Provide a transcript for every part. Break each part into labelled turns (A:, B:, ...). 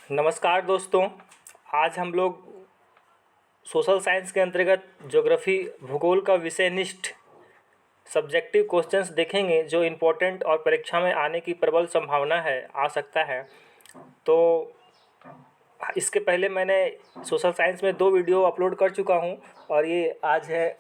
A: नमस्कार दोस्तों। आज हम लोग सोशल साइंस के अंतर्गत ज्योग्राफी भूगोल का विषयनिष्ठ सब्जेक्टिव क्वेश्चंस देखेंगे जो इम्पोर्टेंट और परीक्षा में आने की प्रबल संभावना है, आ सकता है। तो इसके पहले मैंने सोशल साइंस में 2 वीडियो अपलोड कर चुका हूं और ये आज है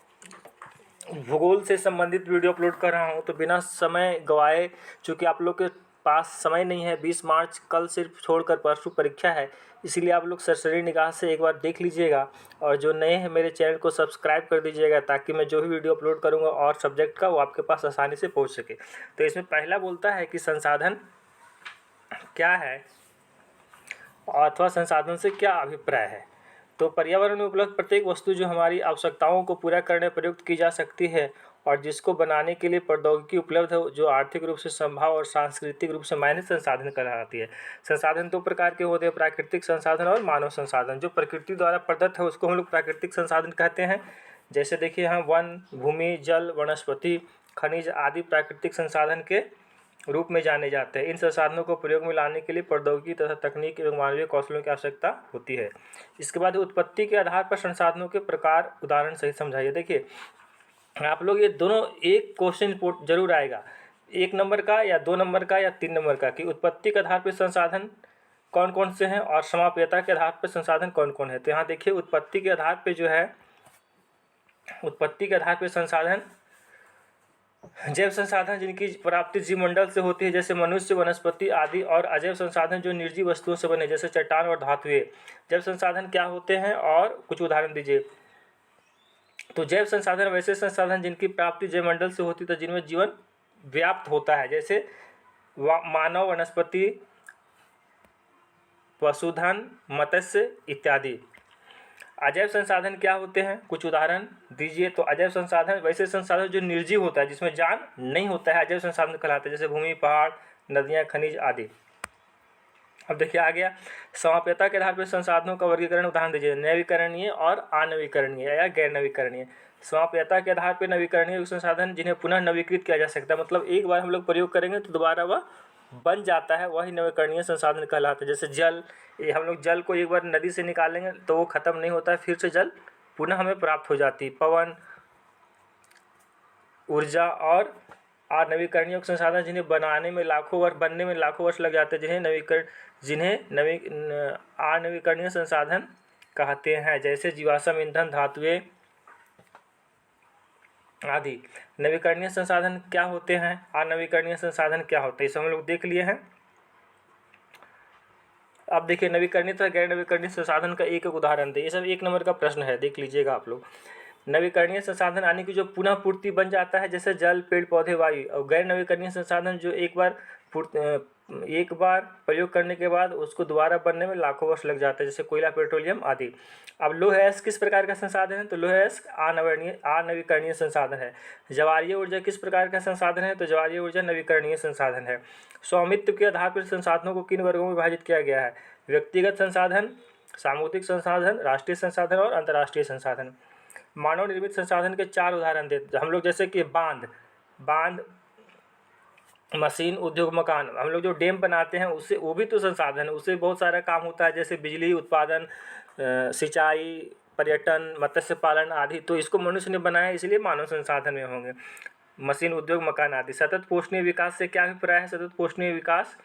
A: भूगोल से संबंधित वीडियो अपलोड कर रहा हूं। तो बिना समय गवाए, चूँकि आप लोग के पास समय नहीं है, 20 मार्च कल सिर्फ छोड़कर परसों परीक्षा है, इसीलिए आप लोग सरसरी निगाह से एक बार देख लीजिएगा और जो नए हैं मेरे चैनल को सब्सक्राइब कर दीजिएगा ताकि मैं जो भी वीडियो अपलोड करूंगा और सब्जेक्ट का वो आपके पास आसानी से पहुंच सके। तो इसमें पहला बोलता है कि संसाधन क्या है अथवा संसाधन से क्या अभिप्राय है। तो पर्यावरण में उपलब्ध प्रत्येक वस्तु जो हमारी आवश्यकताओं को पूरा करने प्रयुक्त की जा सकती है और जिसको बनाने के लिए प्रौद्योगिकी उपलब्ध है, जो आर्थिक रूप से संभव और सांस्कृतिक रूप से मायने संसाधन कहलाती है। संसाधन 2 प्रकार के होते हैं, प्राकृतिक संसाधन और मानव संसाधन। जो प्रकृति द्वारा प्रदत्त है उसको हम लोग प्राकृतिक संसाधन कहते हैं। जैसे देखिए यहाँ वन, भूमि, जल, वनस्पति, खनिज आदि प्राकृतिक संसाधन के रूप में जाने जाते हैं। इन संसाधनों को प्रयोग में लाने के लिए प्रौद्योगिकी तथा तकनीक एवं मानवीय कौशलों की आवश्यकता होती है। इसके बाद उत्पत्ति के आधार पर संसाधनों के प्रकार उदाहरण सहित समझाइए। देखिए आप लोग ये दोनों एक क्वेश्चन जरूर आएगा, 1 नंबर का या 2 नंबर का या 3 नंबर का, कि उत्पत्ति के आधार पर संसाधन कौन कौन से हैं और समाप्यता के आधार पर संसाधन कौन कौन है। तो यहाँ देखिए उत्पत्ति के आधार पर जो है, उत्पत्ति के आधार पर संसाधन जैव संसाधन जिनकी प्राप्ति जीवमंडल से होती है, जैसे मनुष्य, वनस्पति आदि, और अजैव संसाधन जो निर्जीव वस्तुओं से बने, जैसे चट्टान और धातुएं। जैव संसाधन क्या होते हैं और कुछ उदाहरण दीजिए। तो जैव संसाधन वैसे संसाधन जिनकी प्राप्ति जैवमंडल से होती है, जिनमें जीवन व्याप्त होता है, जैसे मानव, वनस्पति, पशुधन, मत्स्य इत्यादि। अजैव संसाधन क्या होते हैं, कुछ उदाहरण दीजिए। तो अजैव संसाधन वैसे संसाधन जो निर्जीव होता है, जिसमें जान नहीं होता है, अजैव संसाधन कहलाते हैं, जैसे भूमि, पहाड़, नदियाँ, खनिज आदि। अब देखिए आ गया समाप्यता के आधार पर संसाधनों का वर्गीकरण, उदाहरण दीजिए। नवीकरणीय और अनवीकरणीय या गैर नवीकरणीय। समाप्यता के आधार पर नवीकरणीय संसाधन जिन्हें पुनः नवीकृत किया जा सकता है, मतलब एक बार हम लोग प्रयोग करेंगे तो दोबारा वह बन जाता है, वही नवीकरणीय संसाधन कहलाता है। जैसे जल, ये हम लोग जल को एक बार नदी से निकालेंगे तो वो खत्म नहीं होता है, फिर से जल पुनः हमें प्राप्त हो जाती है। पवन, ऊर्जा और नवीकरणीय संसाधन जिन्हें बनाने में लाखों वर्ष, बनने में लाखों वर्ष लग जाते हैं, जिन्हें अनवीकरणीय संसाधन कहते हैं, जैसे जीवाश्म ईंधन, धातुएं आदि। नवीकरणीय संसाधन क्या होते हैं, अनवीकरणीय संसाधन क्या होते हैं, इसे हम लोग देख लिए हैं। अब देखिए नवीकरणीय तथा गैर नवीकरणीय संसाधन का एक एक उदाहरण दे। ये सब 1 नंबर का प्रश्न है, देख लीजिएगा आप लोग। नवीकरणीय संसाधन यानी कि जो पुनः पूर्ति बन जाता है, जैसे जल, पेड़ पौधे, वायु। और गैर नवीकरणीय संसाधन जो एक बार प्रयोग करने के बाद उसको दोबारा बनने में लाखों वर्ष लग जाते हैं, जैसे कोयला, पेट्रोलियम आदि। अब लौह अयस्क किस प्रकार का संसाधन है, तो लौह अयस्क अनवीकरणीय संसाधन है। ज्वारीय ऊर्जा किस प्रकार का संसाधन है, तो ज्वारीय ऊर्जा नवीकरणीय संसाधन है। स्वामित्व के आधार पर संसाधनों को किन वर्गों में विभाजित किया गया है, व्यक्तिगत संसाधन, सामुदायिक संसाधन, राष्ट्रीय संसाधन और अंतर्राष्ट्रीय संसाधन। मानव निर्मित संसाधन के 4 उदाहरण देते हम लोग, जैसे कि बांध, मशीन, उद्योग, मकान। हम लोग जो डैम बनाते हैं उससे, वो भी तो संसाधन है, उससे बहुत सारा काम होता है, जैसे बिजली उत्पादन, सिंचाई, पर्यटन, मत्स्य पालन आदि। तो इसको मनुष्य ने बनाया, इसलिए मानव संसाधन में होंगे, मशीन, उद्योग, मकान आदि। सतत पोषणीय विकास से क्या अभिप्राय है, सतत पोषणीय विकास,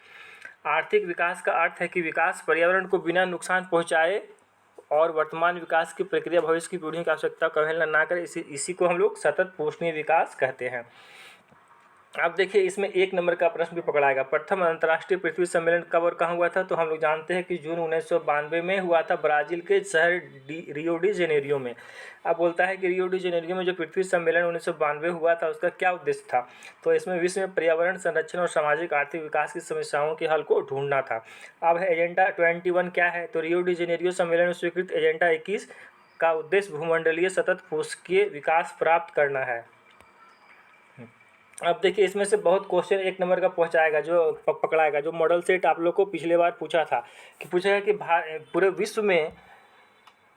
A: आर्थिक विकास का अर्थ है कि विकास पर्यावरण को बिना नुकसान पहुँचाए और वर्तमान विकास की प्रक्रिया भविष्य की पीढ़ियों की आवश्यकता को अवहेलना ना करे, इसी को हम लोग सतत पोषणीय विकास कहते हैं। अब देखिए इसमें 1 नंबर का प्रश्न भी पकड़ाएगा। प्रथम अंतर्राष्ट्रीय पृथ्वी सम्मेलन कब और कहाँ हुआ था, तो हम लोग जानते हैं कि जून 1992 में हुआ था, ब्राज़ील के शहर रियो डी जेनेरियो में। अब बोलता है कि रियो डी जेनेरियो में जो पृथ्वी सम्मेलन 1992 हुआ था उसका क्या उद्देश्य था, तो इसमें विश्व में पर्यावरण संरक्षण और सामाजिक आर्थिक विकास की समस्याओं के हल को ढूंढना था। अब है एजेंडा 21 क्या है, तो रियो डी जेनेरियो सम्मेलन में स्वीकृत एजेंडा 21 का उद्देश्य भूमंडलीय सतत पोषकीय विकास प्राप्त करना है। अब देखिए इसमें से बहुत क्वेश्चन 1 नंबर का पहुंचाएगा, जो पकड़ाएगा, जो मॉडल सेट आप लोग को पिछले बार पूछा था कि पूछेगा कि पूरे विश्व में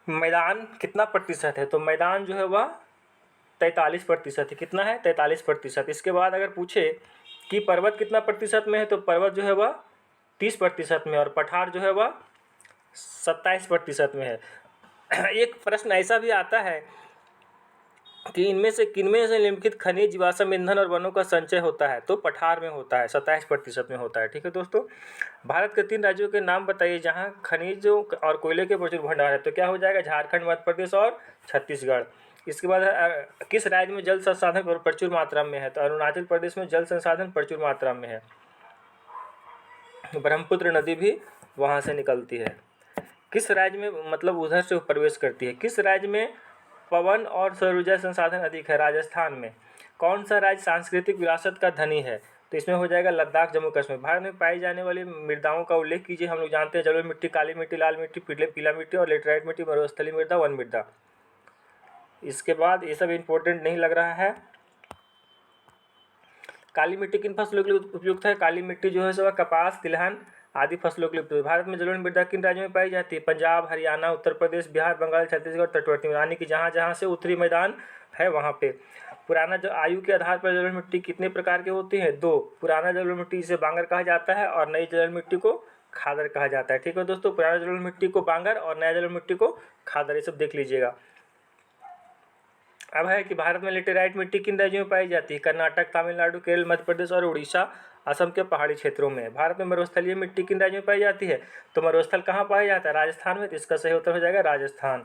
A: मैदान कितना प्रतिशत है, तो मैदान जो है वह 43% है। कितना है, 43%। इसके बाद अगर पूछे कि पर्वत कितना प्रतिशत में है, तो पर्वत जो है वह 30% में, और पठार जो है वह 27% में है। एक प्रश्न ऐसा भी आता है कि इनमें से किनमें से निम्नलिखित खनिज, जीवाश्म ईंधन और वनों का संचय होता है, तो पठार में होता है, 27% में होता है। ठीक है दोस्तों, भारत के 3 राज्यों के नाम बताइए जहां खनिजों और कोयले के प्रचुर भंडार है, तो क्या हो जाएगा, झारखंड, मध्य प्रदेश और छत्तीसगढ़। इसके बाद किस राज्य में जल संसाधन प्रचुर मात्रा में है, तो अरुणाचल प्रदेश में जल संसाधन प्रचुर मात्रा में है, ब्रह्मपुत्र नदी भी वहाँ से निकलती है। किस राज्य में मतलब उधर से प्रवेश करती है, किस राज्य में पवन और सौर ऊर्जा संसाधन अधिक है, राजस्थान में। कौन सा राज्य सांस्कृतिक विरासत का धनी है, तो इसमें हो जाएगा लद्दाख, जम्मू कश्मीर। भारत में पाई जाने वाली मृदाओं का उल्लेख कीजिए। हम लोग जानते हैं जलोढ़ मिट्टी, काली मिट्टी, लाल मिट्टी, पीला मिट्टी और लेटराइट मिट्टी, मरुस्थलीय मृदा, वन मृदा। इसके बाद ये सब इंपॉर्टेंट नहीं लग रहा है। काली मिट्टी किन फसलों के लिए उपयुक्त है, काली मिट्टी जो है सो कपास, तिलहन आदि फसलों के लिए उपयुक्त। भारत में जलोढ़ मृदा किन राज्यों में पाई जाती है, पंजाब, हरियाणा, उत्तर प्रदेश, बिहार, बंगाल, छत्तीसगढ़, तटवर्ती, यानी कि जहाँ जहाँ से उत्तरी मैदान है वहाँ पे। पुराना जो आयु के आधार पर जलोढ़ मिट्टी कितने प्रकार की होती है, 2। पुराना जलोढ़ मिट्टी जिसे बांगर कहा जाता है और नई जलोढ़ मिट्टी को खादर कहा जाता है। ठीक है दोस्तों, पुराना जलोढ़ मिट्टी को बांगर और नया जलोढ़ मिट्टी को खादर, ये सब देख लीजिएगा। अब है कि भारत में लेटेराइट मिट्टी किन राज्यों में पाई जाती है, कर्नाटक, तमिलनाडु, केरल, मध्य प्रदेश और उड़ीसा, असम के पहाड़ी क्षेत्रों में। भारत में मरुस्थलीय मिट्टी किन राज्यों में पाई जाती है, तो मरुस्थल कहाँ पाया जाता है, राजस्थान में, तो इसका सही उत्तर हो जाएगा राजस्थान।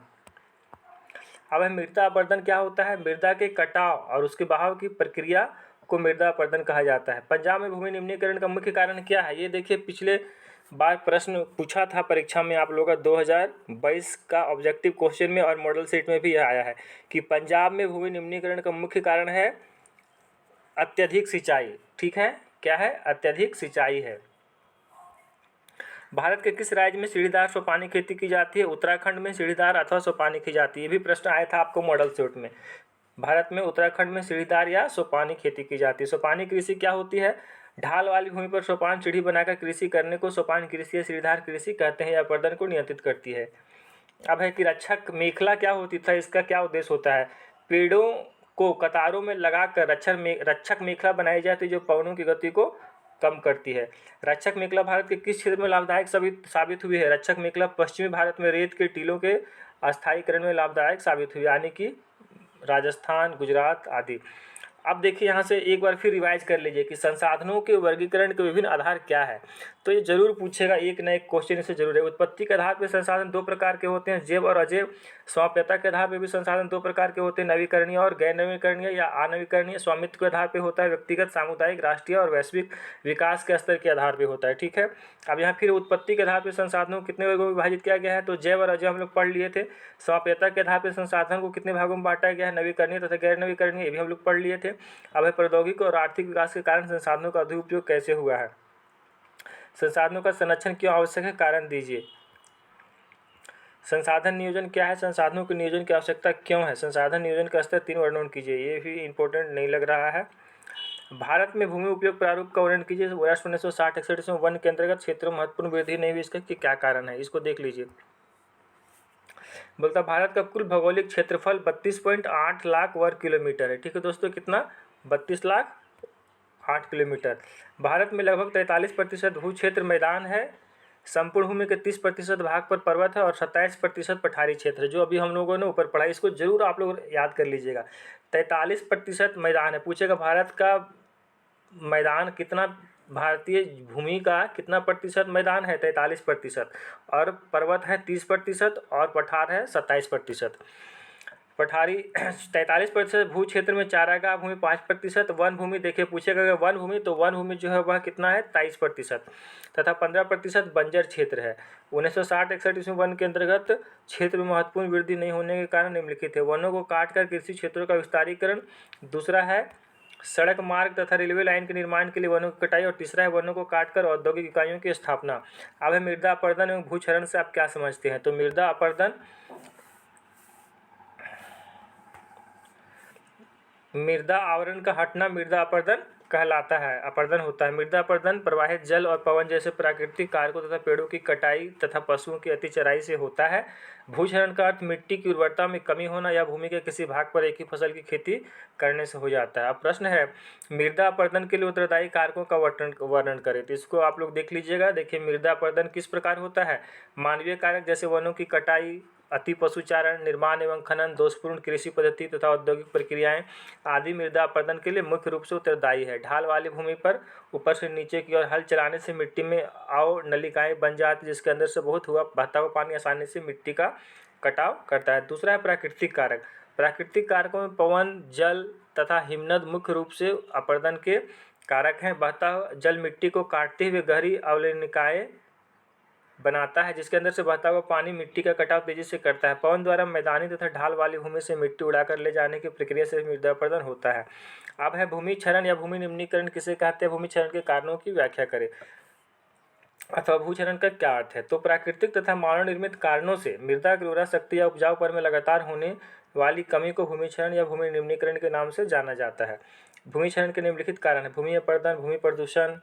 A: अब है मृदा अपरदन क्या होता है, मृदा के कटाव और उसके बहाव की प्रक्रिया को मृदा अपरदन कहा जाता है। पंजाब में भूमि निम्नीकरण का मुख्य कारण क्या है, ये देखिए पिछले बार प्रश्न पूछा था परीक्षा में आप लोगों का 2022 का ऑब्जेक्टिव क्वेश्चन में और मॉडल सेट में भी यह आया है कि पंजाब में भूमि निम्नीकरण का मुख्य कारण है अत्यधिक सिंचाई। ठीक है, क्या है, अत्यधिक सिंचाई है। भारत के किस राज्य में सीढ़ीदार सोपानी खेती की जाती है, उत्तराखंड में सीढ़ीदार अथवा सोपानी की जाती है, ये भी प्रश्न आया था आपको मॉडल सेट में। भारत में उत्तराखंड में सीढ़ीदार या सोपानी खेती की जाती है। सोपानी कृषि क्या होती है, ढाल वाली भूमि पर सोपान सीढ़ी बनाकर कृषि करने को सोपान कृषि या सीढ़ीदार कृषि कहते हैं, यह अपरदन को नियंत्रित करती है। अब है कि रक्षक मेखला क्या होती था, इसका क्या उद्देश्य होता है, पेड़ों को कतारों में लगाकर रक्षक मेखला बनाई जाती है जो पवनों की गति को कम करती है। रक्षक मेखला भारत के किस क्षेत्र में लाभदायक साबित हुई है, रक्षक मेखला पश्चिमी भारत में रेत के टीलों के अस्थायीकरण में लाभदायक साबित हुई, यानी कि राजस्थान, गुजरात आदि। अब देखिए यहाँ से एक बार फिर रिवाइज कर लीजिए कि संसाधनों के वर्गीकरण के विभिन्न आधार क्या है, तो ये जरूर पूछेगा, एक न एक क्वेश्चन इससे जरूर है। उत्पत्ति के आधार पर संसाधन 2 प्रकार के होते हैं, जैव और अजैव। स्वायत्तता के आधार पर भी संसाधन 2 प्रकार के होते हैं, नवीकरणीय और गैर नवीकरणीय या अनवीकरणीय। स्वामित्व के आधार पर होता है व्यक्तिगत, सामुदायिक, राष्ट्रीय और वैश्विक। विकास के स्तर के आधार पर होता है। ठीक है, अब यहाँ फिर उत्पत्ति के आधार पर संसाधनों को कितने वर्गों में विभाजित किया गया है, तो जैव और अजैव हम लोग पढ़ लिए थे। स्वायत्तता के आधार पर संसाधन को कितने भागों में बांटा गया है, नवीकरणीय तथा गैर नवीकरणीय, ये भी हम लोग पढ़ लिए थे। अब है प्रौद्योगिकी और आर्थिक विकास के कारण संसाधनों का अधिक उपयोग कैसे हुआ है, संसाधनों का संरक्षण क्यों आवश्यक है, कारण दीजिए। संसाधन नियोजन क्या है, संसाधनों के नियोजन की आवश्यकता क्यों है, संसाधन नियोजन का स्तर 3 वर्णन कीजिए, ये भी इंपॉर्टेंट नहीं लग रहा है। भारत में भूमि उपयोग प्रारूप का वर्णन कीजिए, वर्ष 1960-61 में वन के अंतर्गत क्षेत्रों में महत्वपूर्ण वृद्धि नहीं हुई, इसका क्या कारण है, इसको देख लीजिए। बोलता भारत का कुल भौगोलिक क्षेत्रफल 32.8 लाख वर्ग किलोमीटर है। ठीक है दोस्तों, कितना, 32,08,000 किलोमीटर। भारत में लगभग 43% भू क्षेत्र मैदान है, संपूर्ण भूमि के 30% भाग पर पर्वत है और 27% पठारी क्षेत्र है, जो अभी हम लोगों ने ऊपर पढ़ा, इसको जरूर आप लोग याद कर लीजिएगा। 43% मैदान है, पूछेगा भारत का मैदान कितना, भारतीय भूमि का कितना प्रतिशत मैदान है, 43%, और पर्वत है 30% और पठार है 27%। पठारी 43% भू क्षेत्र में चारागाह भूमि 5%, वन भूमि देखिए पूछेगा अगर वन भूमि, तो वन भूमि जो है वह कितना है 23%, तथा 15% बंजर क्षेत्र है। 1960-61 ईस्वी वन के अंतर्गत क्षेत्र में महत्वपूर्ण वृद्धि नहीं होने के कारण निम्नलिखित है, वनों को काटकर कृषि क्षेत्रों का विस्तारीकरण, दूसरा है सड़क मार्ग तथा रेलवे लाइन के निर्माण के लिए वनों की कटाई, और तीसरा है वनों को काटकर औद्योगिक इकाइयों की स्थापना। अब है मृदा अपरदन एवं भूक्षरण से आप क्या समझते हैं, तो मृदा अपरदन, मृदा आवरण का हटना मृदा अपरदन कहलाता है, अपर्दन होता है। मृदा अपर्दन प्रवाहित जल और पवन जैसे प्राकृतिक कारकों तथा पेड़ों की कटाई तथा पशुओं की अति चराई से होता है। भूक्षरण का अर्थ मिट्टी की उर्वरता में कमी होना या भूमि के किसी भाग पर एक ही फसल की खेती करने से हो जाता है। अब प्रश्न है, मृदा अपर्दन के लिए उत्तरदायी कारकों का वर्णन करें। तो इसको आप लोग देख लीजिएगा। देखिए, मृदा अपर्दन किस प्रकार होता है। मानवीय कारक जैसे वनों की कटाई, अति पशुचारण, निर्माण एवं खनन, दोषपूर्ण कृषि पद्धति तथा औद्योगिक प्रक्रियाएं आदि मृदा अपर्दन के लिए मुख्य रूप से उत्तरदायी है। ढाल वाली भूमि पर ऊपर से नीचे की ओर हल चलाने से मिट्टी में अव नलिकाएं बन जाती, जिसके अंदर से बहुत हुआ बहता हुआ पानी आसानी से मिट्टी का कटाव करता है। दूसरा है प्राकृतिक कारक। प्राकृतिक कारकों में पवन, जल तथा हिमनद मुख्य रूप से अपर्दन के कारक हैं। बहता हुआ जल मिट्टी को काटते हुए गहरी अवलयनिकाएं बनाता है, जिसके अंदर से बहता हुआ पानी मिट्टी का कटाव तेजी से करता है। पवन द्वारा मैदानी तथा ढाल वाली भूमि से मिट्टी उड़ाकर ले जाने की प्रक्रिया से मृदा अपर्दन होता है। अब है भूमि क्षरण या भूमि निम्नीकरण किसे कहते हैं। भूमि क्षरण के कारणों की व्याख्या करें अथवा भूक्षरण का क्या अर्थ है। तो प्राकृतिक तथा मानव निर्मित कारणों से मृदा की उर्वरा शक्ति या उपजाऊपन में लगातार होने वाली कमी को भूमि क्षरण या भूमि निम्नीकरण के नाम से जाना जाता है। भूमि क्षरण के निम्नलिखित कारण है: भूमि अपर्दन, भूमि प्रदूषण,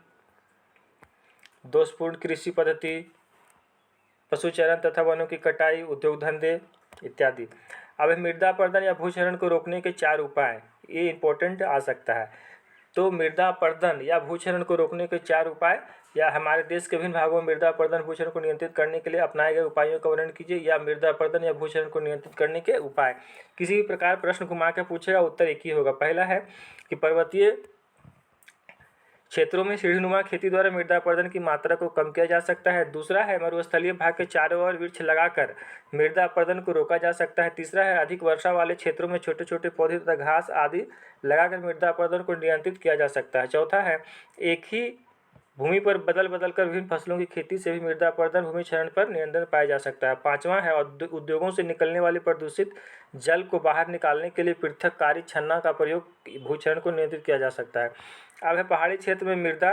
A: दोषपूर्ण कृषि पद्धति, पशुचरण तथा वनों की कटाई, उद्योग धंधे इत्यादि। अब मृदा अपर्दन या भूक्षरण को रोकने के 4 उपाय, ये इंपॉर्टेंट आ सकता है। तो मृदा अपर्दन या भूक्षरण को रोकने के 4 उपाय या हमारे देश के विभिन्न भागों में मृदा अपर्दन भूक्षरण को नियंत्रित करने के लिए अपनाए गए उपायों का वर्णन कीजिए, या मृदा अपर्दन या भूक्षरण को नियंत्रित करने के उपाय। किसी भी प्रकार प्रश्न घुमा के पूछेगा, उत्तर एक ही होगा। पहला है कि पर्वतीय क्षेत्रों में सीढ़ीनुमा खेती द्वारा मृदा अपर्दन की मात्रा को कम किया जा सकता है। दूसरा है मरुस्थलीय भाग के चारों ओर वृक्ष लगाकर मृदा अपर्दन को रोका जा सकता है। तीसरा है अधिक वर्षा वाले क्षेत्रों में छोटे छोटे पौधे तथा घास आदि लगाकर मृदा अपर्दन को नियंत्रित किया जा सकता है। चौथा है एक ही भूमि पर बदल बदल कर विभिन्न फसलों की खेती से भी मृदा अपर्दन भूमि क्षरण पर नियंत्रण पाया जा सकता है। पांचवा है उद्योगों से निकलने वाले प्रदूषित जल को बाहर निकालने के लिए पृथककारी छन्ना का प्रयोग भूक्षरण को नियंत्रित किया जा सकता है। अब है पहाड़ी क्षेत्र में मृदा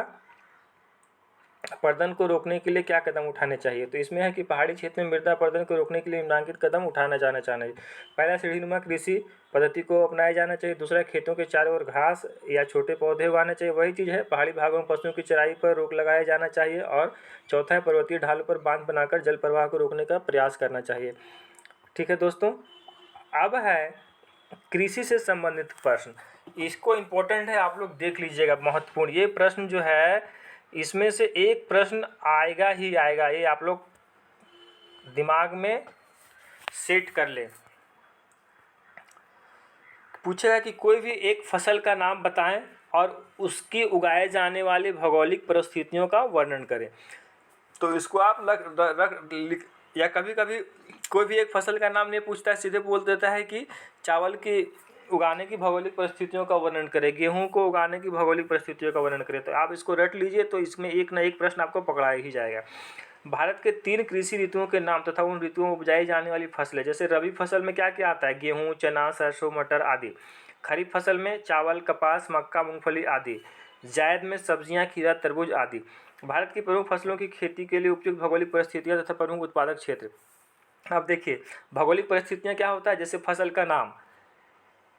A: अपर्दन को रोकने के लिए क्या कदम उठाने चाहिए। तो इसमें है कि पहाड़ी क्षेत्र में मृदा अपर्दन को रोकने के लिए निम्नलिखित कदम उठाना जाना चाहिए। पहला, सीढ़ीनुमा कृषि पद्धति को अपनाया जाना चाहिए। दूसरा, खेतों के चारों ओर घास या छोटे पौधे उगाने चाहिए। वही चीज़ है, पहाड़ी भागों में पशुओं की चराई पर रोक लगाया जाना चाहिए। और चौथा है पर्वतीय ढालों पर बांध बनाकर जल प्रवाह को रोकने का प्रयास करना चाहिए। ठीक है दोस्तों, अब है कृषि से संबंधित प्रश्न। इसको इम्पोर्टेंट है, आप लोग देख लीजिएगा, महत्वपूर्ण। ये प्रश्न जो है इसमें से एक प्रश्न आएगा ही आएगा, ये आप लोग दिमाग में सेट कर ले। पूछेगा कि कोई भी एक फसल का नाम बताएं और उसकी उगाए जाने वाली भौगोलिक परिस्थितियों का वर्णन करें। तो इसको आप या कभी कभी कोई भी एक फसल का नाम नहीं पूछता है, सीधे बोल देता है कि चावल की उगाने की भौगोलिक परिस्थितियों का वर्णन करें, गेहूं को उगाने की भौगोलिक परिस्थितियों का वर्णन करें। तो आप इसको रट लीजिए, तो इसमें एक ना एक प्रश्न आपको पकड़ा ही जाएगा। भारत के 3 कृषि ऋतुओं के नाम तथा उन ऋतुओं में उपजाई जाने वाली फसलें। जैसे रबी फसल में क्या क्या आता है, गेहूँ, चना, सरसों, मटर आदि। खरीफ फसल में चावल, कपास, मक्का, मूंगफली आदि। जायद में सब्जियां, खीरा, तरबूज आदि। भारत की प्रमुख फसलों की खेती के लिए उपयुक्त भौगोलिक परिस्थितियां तथा प्रमुख उत्पादक क्षेत्र। अब देखिए, भौगोलिक परिस्थितियां क्या होता है, जैसे फसल का नाम,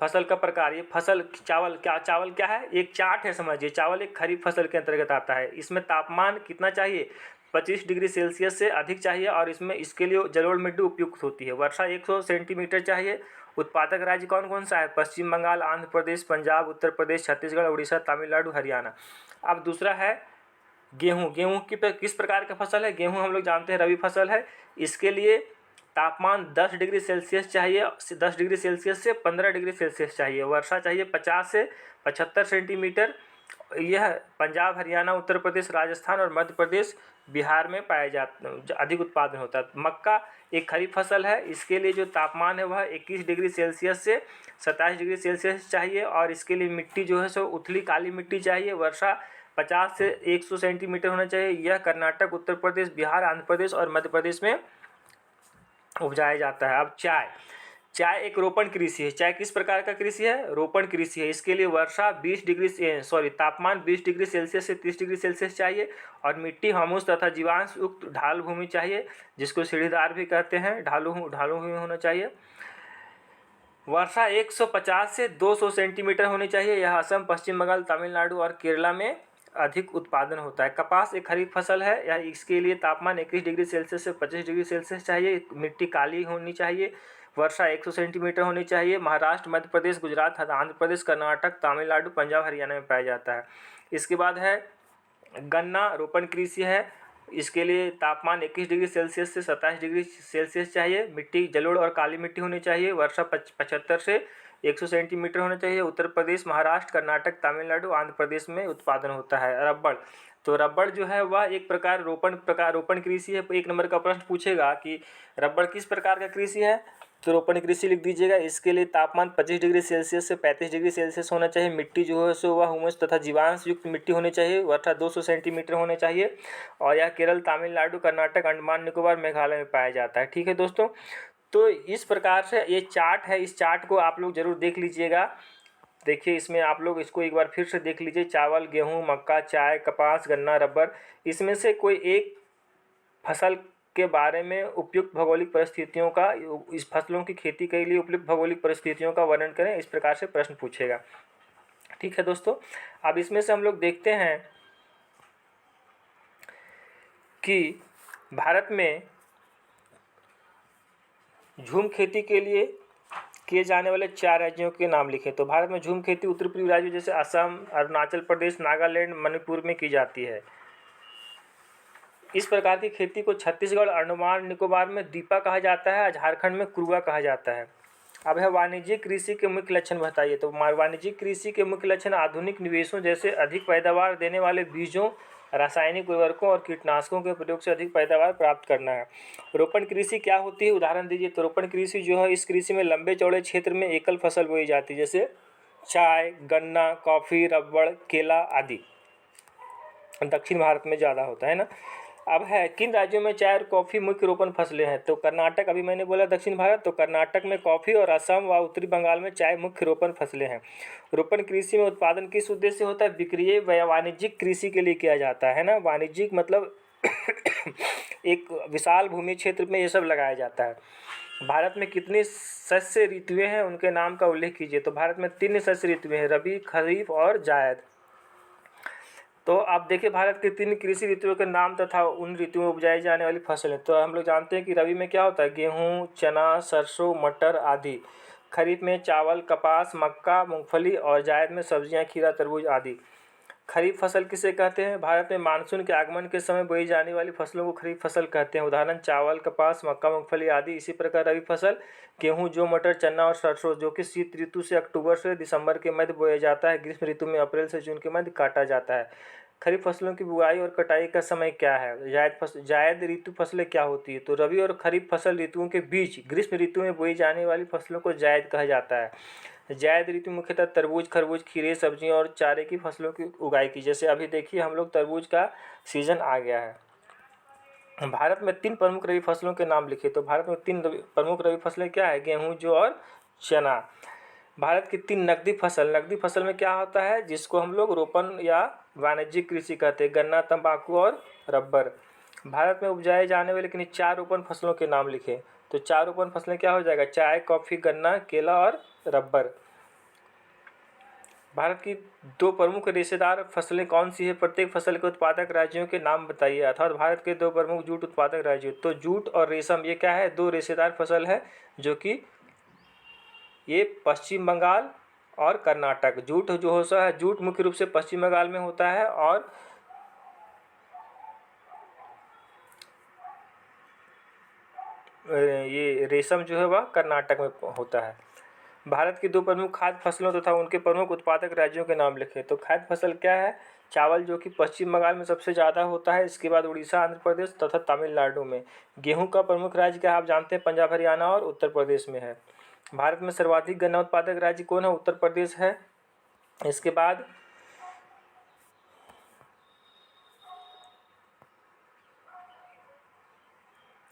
A: फसल का प्रकार। ये फसल चावल क्या है, एक चार्ट है समझिए। चावल एक खरीफ फसल के अंतर्गत आता है। इसमें तापमान कितना चाहिए, 25 डिग्री सेल्सियस से अधिक चाहिए, और इसके लिए जलोढ़ मिट्टी उपयुक्त होती है। वर्षा 100 सेंटीमीटर चाहिए। उत्पादक राज्य कौन कौन सा है, पश्चिम बंगाल, आंध्र प्रदेश, पंजाब, उत्तर प्रदेश, छत्तीसगढ़, उड़ीसा, तमिलनाडु, हरियाणा। अब दूसरा है गेहूँ। गेहूँ की किस प्रकार का फसल है, गेहूँ हम लोग जानते हैं रबी फसल है। इसके लिए तापमान 10 डिग्री सेल्सियस चाहिए, 10 डिग्री सेल्सियस से 15 डिग्री सेल्सियस चाहिए। वर्षा चाहिए 50 से 75 सेंटीमीटर। यह पंजाब, हरियाणा, उत्तर प्रदेश, राजस्थान और मध्य प्रदेश, बिहार में पाया जाता, अधिक उत्पादन होता है। मक्का एक खरीफ फसल है। इसके लिए जो तापमान है वह 21 डिग्री सेल्सियस से 27 डिग्री सेल्सियस चाहिए, और इसके लिए मिट्टी जो है सो उथली काली मिट्टी चाहिए। वर्षा 50 से 100 सेंटीमीटर होना चाहिए। यह कर्नाटक, उत्तर प्रदेश, बिहार, आंध्र प्रदेश और मध्य प्रदेश में उपजाया जाता है। अब चाय एक रोपण कृषि है। चाय किस प्रकार का कृषि है, रोपण कृषि है। इसके लिए वर्षा तापमान 20 डिग्री सेल्सियस से 30 डिग्री सेल्सियस चाहिए, और मिट्टी ह्यूमस तथा जीवांश युक्त ढाल भूमि चाहिए, जिसको सीढ़ीदार भी कहते हैं, ढालू भूमि होना चाहिए। वर्षा 150 से 200 सेंटीमीटर होनी चाहिए। यह असम, पश्चिम बंगाल, तमिलनाडु और केरला में अधिक उत्पादन होता है। कपास एक खरीफ फसल है। यह इसके लिए तापमान 21 डिग्री सेल्सियस से 25 डिग्री सेल्सियस चाहिए। मिट्टी काली होनी चाहिए। वर्षा 100 सेंटीमीटर होनी चाहिए। महाराष्ट्र, मध्य प्रदेश, गुजरात, आंध्र प्रदेश, कर्नाटक, तमिलनाडु, पंजाब, हरियाणा में पाया जाता है। इसके बाद है गन्ना रोपण कृषि है। इसके लिए तापमान 21 डिग्री सेल्सियस से 27 डिग्री सेल्सियस चाहिए। मिट्टी जलोढ़ और काली मिट्टी होनी चाहिए। वर्षा 75 से 100 सेंटीमीटर होना चाहिए। उत्तर प्रदेश, महाराष्ट्र, कर्नाटक, तमिलनाडु, आंध्र प्रदेश में उत्पादन होता है। रबड़, तो रबड़ जो है वह एक प्रकार रोपण कृषि है। एक नंबर का प्रश्न पूछेगा कि रबड़ किस प्रकार का कृषि है, तो रोपण कृषि लिख दीजिएगा। इसके लिए तापमान 25 डिग्री सेल्सियस से 35 डिग्री सेल्सियस होना चाहिए। मिट्टी जो है सो वह हुमस तथा जीवांश युक्त मिट्टी होनी चाहिए। वर्षा 200 सेंटीमीटर होने चाहिए। और यह केरल, तमिलनाडु, कर्नाटक, अंडमान निकोबार, मेघालय में पाया जाता है। ठीक है दोस्तों, तो इस प्रकार से ये चार्ट है। इस चार्ट को आप लोग जरूर देख लीजिएगा। देखिए इसमें आप लोग इसको एक बार फिर से देख लीजिए। चावल, गेहूँ, मक्का, चाय, कपास, गन्ना, रबर, इसमें से कोई एक फसल के बारे में उपयुक्त भौगोलिक परिस्थितियों का, इस फसलों की खेती के लिए उपयुक्त भौगोलिक परिस्थितियों का वर्णन करें। इस प्रकार से प्रश्न पूछेगा। ठीक है दोस्तों, अब इसमें से हम लोग देखते हैं कि भारत में झूम खेती के लिए किए जाने वाले 4 राज्यों के नाम लिखें। तो भारत में झूम खेती उत्तर पूर्वी राज्यों जैसे असम, अरुणाचल प्रदेश, नागालैंड, मणिपुर में की जाती है। इस प्रकार की खेती को छत्तीसगढ़, अंडमान निकोबार में दीपा कहा जाता है। झारखंड में कुरुआ कहा जाता है। अब है वाणिज्यिक कृषि के मुख्य लक्षण बताइए। तो वाणिज्यिक कृषि के मुख्य लक्षण आधुनिक निवेशों जैसे अधिक पैदावार देने वाले बीजों, रासायनिक उर्वरकों और कीटनाशकों के प्रयोग से अधिक पैदावार प्राप्त करना है। रोपण कृषि क्या होती है, उदाहरण दीजिए। तो रोपण कृषि जो है, इस कृषि में लंबे चौड़े क्षेत्र में एकल फसल बोई जाती है, जैसे चाय, गन्ना, कॉफ़ी, रबड़, केला आदि। दक्षिण भारत में ज़्यादा होता है ना। अब है किन राज्यों में चाय और कॉफ़ी मुख्य रोपण फसलें हैं। तो कर्नाटक, अभी मैंने बोला दक्षिण भारत, तो कर्नाटक में कॉफ़ी और असम व उत्तरी बंगाल में चाय मुख्य रोपण फसलें हैं। रोपण कृषि में उत्पादन किस उद्देश्य से होता है, विक्रय व वाणिज्यिक कृषि के लिए किया जाता है ना। वाणिज्यिक मतलब एक विशाल भूमि क्षेत्र में ये सब लगाया जाता है। भारत में कितनी शस्य ऋतुएं हैं, उनके नाम का उल्लेख कीजिए। तो भारत में 3 शस्य ऋतुएं हैं, रबी, खरीफ और जायद। तो आप देखिए भारत के 3 कृषि ऋतुओं के नाम तथा उन ऋतुओं में उपजाई जाने वाली फसलें। तो हम लोग जानते हैं कि रबी में क्या होता है, गेहूँ, चना, सरसों, मटर आदि। खरीफ में चावल, कपास, मक्का, मूंगफली और जायद में सब्जियां, खीरा, तरबूज आदि। खरीफ फसल किसे कहते हैं, भारत में मानसून के आगमन के समय बोई जाने वाली फसलों को खरीफ फसल कहते हैं। उदाहरण चावल, कपास, मक्का, मूंगफली आदि। इसी प्रकार रबी फसल गेहूँ, जौ, मटर, चना और सरसों, जो कि शीत ऋतु से अक्टूबर से दिसंबर के मध्य बोया जाता है। ग्रीष्म ऋतु में अप्रैल से जून के मध्य काटा जाता है। खरीफ फसलों की बुआई और कटाई का समय क्या है, जायद ऋतु फसलें क्या होती है। तो रबी और खरीफ फसल ऋतुओं के बीच ग्रीष्म ऋतु में बोई जाने वाली फसलों को जायद कहा जाता है। जायद ऋतु मुख्यतः तरबूज, खरबूज, खीरे, सब्जियों और चारे की फसलों की उगाई की। जैसे अभी देखिए हम लोग तरबूज का सीजन आ गया है। भारत में 3 प्रमुख रबी फसलों के नाम लिखे। तो भारत में 3 प्रमुख रबी फसलें क्या है, गेहूँ, जौ और चना। भारत की 3 नकदी फसल में क्या होता है, जिसको हम लोग रोपण या वाणिज्यिक कृषि कहते हैं, गन्ना, तंबाकू और रबर। भारत में उपजाए जाने वाले किन्हीं 4 रोपण फसलों के नाम लिखे। तो 4 रोपण फसलें क्या हो जाएगा, चाय, कॉफ़ी, गन्ना, केला और रबर। भारत की 2 प्रमुख रेशेदार फसलें कौन सी है, प्रत्येक फसल के उत्पादक राज्यों के नाम बताइए। अर्थात भारत के 2 प्रमुख जूट उत्पादक राज्य। तो जूट और रेशम ये क्या है, 2 रेशेदार फसल है, जो कि ये पश्चिम बंगाल और कर्नाटक। जूट जो होता है, जूट मुख्य रूप से पश्चिम बंगाल में होता है और ये रेशम जो है वह कर्नाटक में होता है। भारत की 2 प्रमुख खाद्य फसलों तथा उनके प्रमुख उत्पादक राज्यों के नाम लिखें। तो खाद्य फसल क्या है, चावल, जो कि पश्चिम बंगाल में सबसे ज़्यादा होता है। इसके बाद उड़ीसा, आंध्र प्रदेश तथा तमिलनाडु में। गेहूं का प्रमुख राज्य क्या है, आप जानते हैं, पंजाब, हरियाणा और उत्तर प्रदेश में है। भारत में सर्वाधिक गन्ना उत्पादक राज्य कौन है, उत्तर प्रदेश है। इसके बाद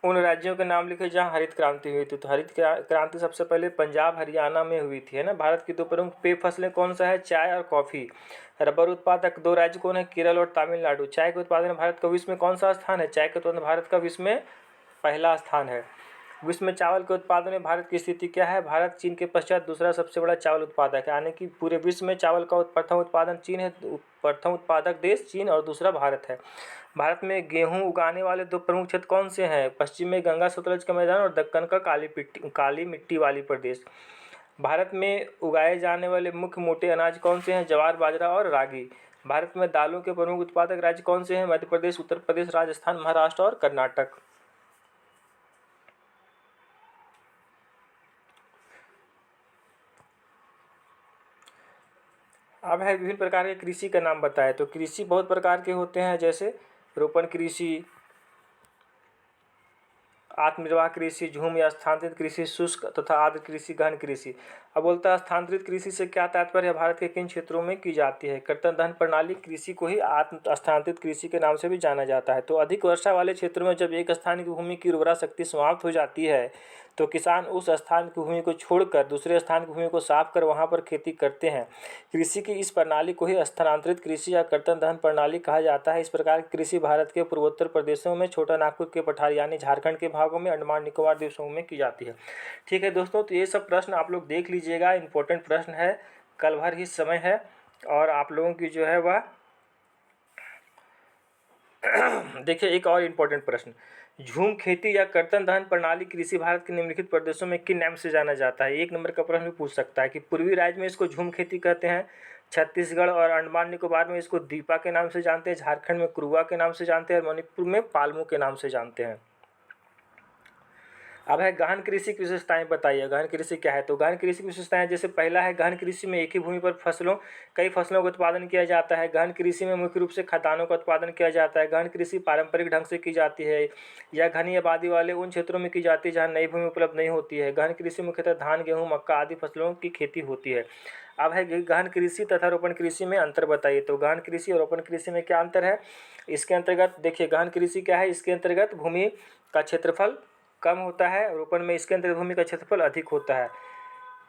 A: उन राज्यों के नाम लिखे जहाँ हरित क्रांति हुई थी। तो हरित क्रांति सबसे पहले पंजाब, हरियाणा में हुई थी, है ना। भारत की 2 प्रमुख पेय फसलें कौन सा है, चाय और कॉफ़ी। रबर उत्पादक 2 राज्य कौन है, केरल और तमिलनाडु। चाय के उत्पादन में भारत का विश्व में कौन सा स्थान है, चाय के उत्पादन भारत का विश्व में पहला स्थान है। विश्व में चावल के उत्पादन में भारत की स्थिति क्या है? भारत चीन के पश्चात दूसरा सबसे बड़ा चावल उत्पादक है, यानी कि पूरे विश्व में चावल का प्रथम उत्पादन चीन है, प्रथम उत्पादक देश चीन और दूसरा भारत है। भारत में गेहूं उगाने वाले दो प्रमुख क्षेत्र कौन से हैं? पश्चिम में गंगा सतलज का मैदान और दक्कन का काली मिट्टी वाली प्रदेश। भारत में उगाए जाने वाले मुख्य मोटे अनाज कौन से हैं? ज्वार, बाजरा और रागी। भारत में दालों के प्रमुख उत्पादक राज्य कौन से हैं? मध्य प्रदेश, उत्तर प्रदेश, राजस्थान, महाराष्ट्र और कर्नाटक। अब है विभिन्न प्रकार के कृषि का नाम बताए। तो कृषि बहुत प्रकार के होते हैं, जैसे रोपण कृषि, आत्मनिर्वाह कृषि, झूम या स्थानांतरित कृषि, शुष्क तथा आर्द्र कृषि, गहन कृषि। अब बोलता है स्थानांतरित कृषि से क्या तात्पर्य है? भारत के किन क्षेत्रों में की जाती है? कर्तन दहन प्रणाली कृषि को ही आत्म स्थानांतरित कृषि के नाम से भी जाना जाता है। तो अधिक वर्षा वाले क्षेत्रों में जब एक स्थान की भूमि की उर्वरा शक्ति समाप्त हो जाती है तो किसान उस स्थान की भूमि को छोड़कर दूसरे स्थान की भूमि को साफ कर वहां पर खेती करते हैं। कृषि की इस प्रणाली को ही स्थानांतरित कृषि या कर्तन दहन प्रणाली कहा जाता है। इस प्रकार की कृषि भारत के पूर्वोत्तर प्रदेशों में, छोटा नागपुर के पठार यानी झारखंड के भागों में, अंडमान निकोबार द्वीप समूह में की जाती है। ठीक है दोस्तों, तो ये सब प्रश्न आप लोग देख लीजिएगा, इंपॉर्टेंट प्रश्न है, कल भर ही समय है और आप लोगों की जो है वह देखिए एक और इम्पोर्टेंट प्रश्न, झूम खेती या कर्तन दहन प्रणाली कृषि भारत के निम्नलिखित प्रदेशों में किन नाम से जाना जाता है? एक नंबर का प्रश्न भी पूछ सकता है कि पूर्वी राज्य में इसको झूम खेती कहते हैं, छत्तीसगढ़ और अंडमान निकोबार में इसको दीपा के नाम से जानते हैं, झारखंड में कुरुआ के नाम से जानते हैं और मणिपुर में पालमू के नाम से जानते हैं। अब है गहन कृषि की विशेषताएं बताइए। गहन कृषि क्या है? तो गहन कृषि की विशेषताएं, जैसे पहला है गहन कृषि में एक ही भूमि पर कई फसलों का उत्पादन किया जाता है। गहन कृषि में मुख्य रूप से खाद्यान्नों का उत्पादन किया जाता है। गहन कृषि पारंपरिक ढंग से की जाती है या घनी आबादी वाले उन क्षेत्रों में की जाती है जहाँ नई भूमि उपलब्ध नहीं होती है। गहन कृषि मुख्यतः धान, गेहूँ, मक्का आदि फसलों की खेती होती है। अब है गहन कृषि तथा रोपण कृषि में अंतर बताइए। तो गहन कृषि और रोपण कृषि में क्या अंतर है? इसके अंतर्गत देखिए, गहन कृषि क्या है? इसके अंतर्गत भूमि का क्षेत्रफल कम होता है, रोपण में इसके अंतर्गत भूमि का क्षेत्रफल अधिक होता है।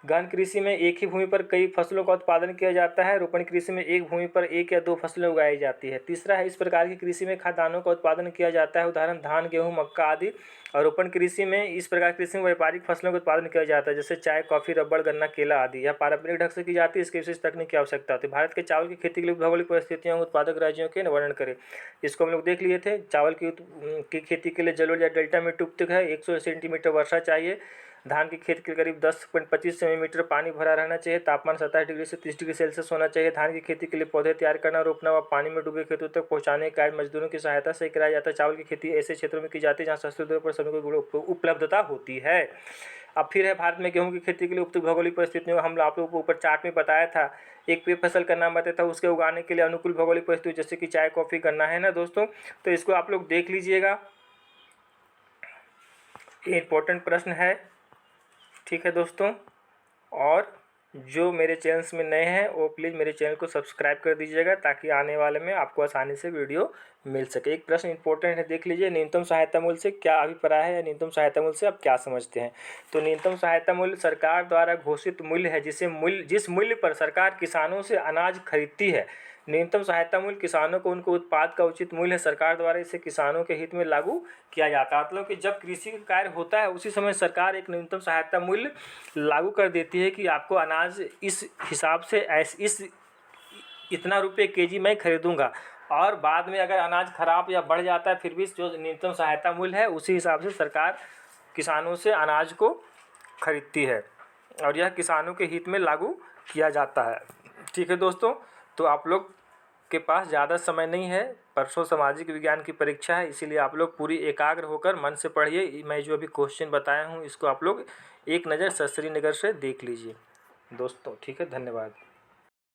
A: गहन कृषि में एक ही भूमि पर कई फसलों का उत्पादन किया जाता है, रोपण कृषि में एक भूमि पर एक या दो फसलें उगाई जाती है। तीसरा है इस प्रकार की कृषि में खाद्यान्नों का उत्पादन किया जाता है, उदाहरण धान, गेहूं, मक्का आदि। और रोपण कृषि में इस प्रकार की कृषि में व्यापारिक फसलों का उत्पादन किया जाता है, जैसे चाय, कॉफी, रबड़, गन्ना, केला आदि। यह पारंपरिक ढंग से की जाती है, इसकी विशेष तकनीक की आवश्यकता होती है। भारत के चावल की खेती के लिए भौगोलिक परिस्थितियों उत्पादक राज्यों के वर्णन करें। इसको हम लोग देख लिए थे। चावल की खेती के लिए जलोढ़ या डेल्टा मिट्टी उपयुक्त है, 100 सेंटीमीटर वर्षा चाहिए। धान की खेत के करीब 10.25 सेंटीमीटर पानी भरा रहना चाहिए। तापमान 27 डिग्री से 30 डिग्री सेल्सियस होना चाहिए। धान की खेती के लिए पौधे तैयार करना, रोपना व पानी में डूबे खेतों तक पहुंचाने का कार्य मजदूरों की सहायता से कराया जाता है। चावल की खेती ऐसे क्षेत्रों में की जाती है जहां सस्ते दर पर श्रमिकों की उपलब्धता होती है। अब फिर है भारत में गेहूं की खेती के लिए उपयुक्त भौगोलिक परिस्थितियों, हम आप लोगों को ऊपर चार्ट में बताया था। एक पे फसल का नाम बताया था, उसके उगाने के लिए अनुकूल भौगोलिक परिस्थिति, जैसे कि चाय, कॉफी, गन्ना है ना दोस्तों। तो इसको आप लोग देख लीजिएगा, ये इंपॉर्टेंट प्रश्न है। ठीक है दोस्तों, और जो मेरे चैनल्स में नए हैं वो प्लीज़ मेरे चैनल को सब्सक्राइब कर दीजिएगा ताकि आने वाले में आपको आसानी से वीडियो मिल सके। एक प्रश्न इंपॉर्टेंट है, देख लीजिए, न्यूनतम सहायता मूल्य से क्या अभिप्राय है या न्यूनतम सहायता मूल्य से आप क्या समझते हैं? तो न्यूनतम सहायता मूल्य सरकार द्वारा घोषित मूल्य है जिस मूल्य पर सरकार किसानों से अनाज खरीदती है। न्यूनतम सहायता मूल्य किसानों को उनके उत्पाद का उचित मूल्य है, सरकार द्वारा इसे किसानों के हित में लागू किया जाता है। मतलब कि जब कृषि का कार्य होता है उसी समय सरकार एक न्यूनतम सहायता मूल्य लागू कर देती है कि आपको अनाज इस हिसाब से इतना रुपये केजी मैं खरीदूंगा। और बाद में अगर अनाज खराब या बढ़ जाता है फिर भी जो न्यूनतम सहायता मूल्य है उसी हिसाब से सरकार किसानों से अनाज को खरीदती है और यह किसानों के हित में लागू किया जाता है। ठीक है दोस्तों, तो आप लोग के पास ज़्यादा समय नहीं है, परसों सामाजिक विज्ञान की परीक्षा है, इसीलिए आप लोग पूरी एकाग्र होकर मन से पढ़िए। मैं जो अभी क्वेश्चन बताया हूँ इसको आप लोग एक नज़र सस्त्री नज़र से देख लीजिए दोस्तों। ठीक है, धन्यवाद।